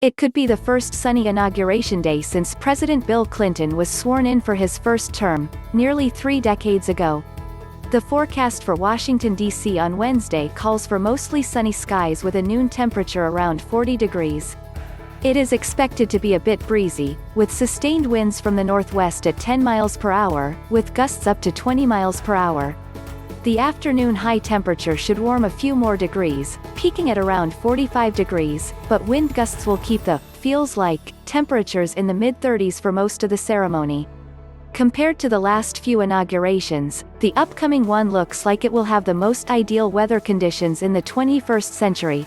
It could be the first sunny inauguration day since President Bill Clinton was sworn in for his first term, nearly 3 decades ago. The forecast for Washington, D.C. on Wednesday calls for mostly sunny skies with a noon temperature around 40 degrees. It is expected to be a bit breezy, with sustained winds from the northwest at 10 miles per hour, with gusts up to 20 miles per hour. The afternoon high temperature should warm a few more degrees, peaking at around 45 degrees, but wind gusts will keep the feels like temperatures in the mid-30s for most of the ceremony. Compared to the last few inaugurations, the upcoming one looks like it will have the most ideal weather conditions in the 21st century.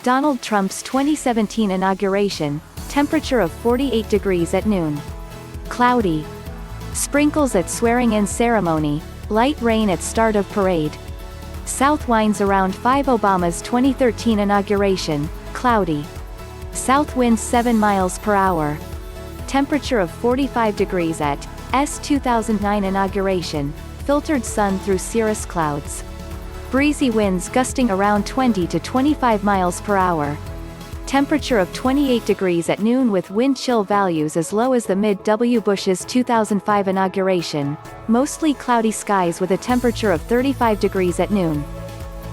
Donald Trump's 2017 inauguration, temperature of 48 degrees at noon. Cloudy. Sprinkles at swearing-in ceremony. Light rain at start of parade. South winds around 5. Obama's 2013 inauguration, cloudy. South winds 7 miles per hour. Temperature of 45 degrees at S 2009 inauguration, filtered sun through cirrus clouds. Breezy winds gusting around 20 to 25 miles per hour. Temperature of 28 degrees at noon with wind chill values as low as the mid-W. Bush's 2005 inauguration, mostly cloudy skies with a temperature of 35 degrees at noon.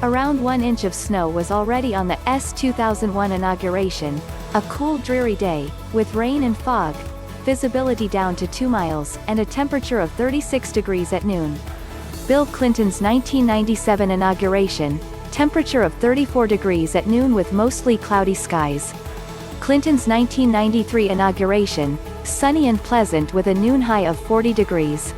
Around 1 inch of snow was already on the S 2001 inauguration, a cool dreary day, with rain and fog, visibility down to 2 miles, and a temperature of 36 degrees at noon. Bill Clinton's 1997 inauguration, temperature of 34 degrees at noon with mostly cloudy skies. Clinton's 1993 inauguration, sunny and pleasant with a noon high of 40 degrees.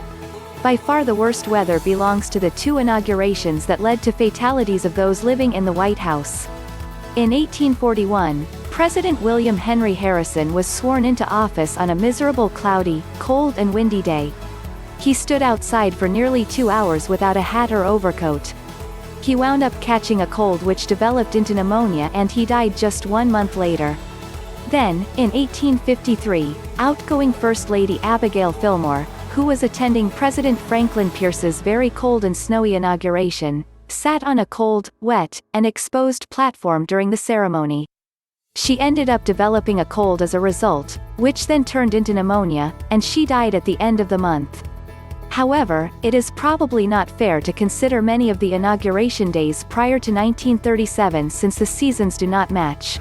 By far the worst weather belongs to the 2 inaugurations that led to fatalities of those living in the White House. In 1841, President William Henry Harrison was sworn into office on a miserable cloudy, cold and windy day. He stood outside for nearly 2 hours without a hat or overcoat. He wound up catching a cold which developed into pneumonia and he died just 1 month later. Then, in 1853, outgoing First Lady Abigail Fillmore, who was attending President Franklin Pierce's very cold and snowy inauguration, sat on a cold, wet, and exposed platform during the ceremony. She ended up developing a cold as a result, which then turned into pneumonia, and she died at the end of the month. However, it is probably not fair to consider many of the inauguration days prior to 1937 since the seasons do not match.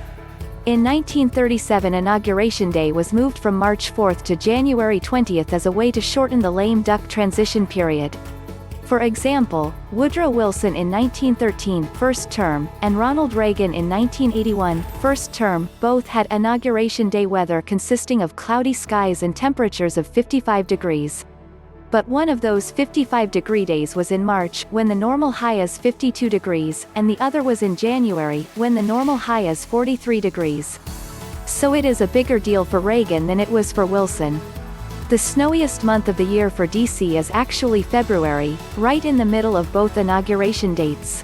In 1937 Inauguration Day was moved from March 4 to January 20 as a way to shorten the lame duck transition period. For example, Woodrow Wilson in 1913 first term, and Ronald Reagan in 1981 first term, both had Inauguration Day weather consisting of cloudy skies and temperatures of 55 degrees. But one of those 55-degree days was in March, when the normal high is 52 degrees, and the other was in January, when the normal high is 43 degrees. So it is a bigger deal for Reagan than it was for Wilson. The snowiest month of the year for DC is actually February, right in the middle of both inauguration dates.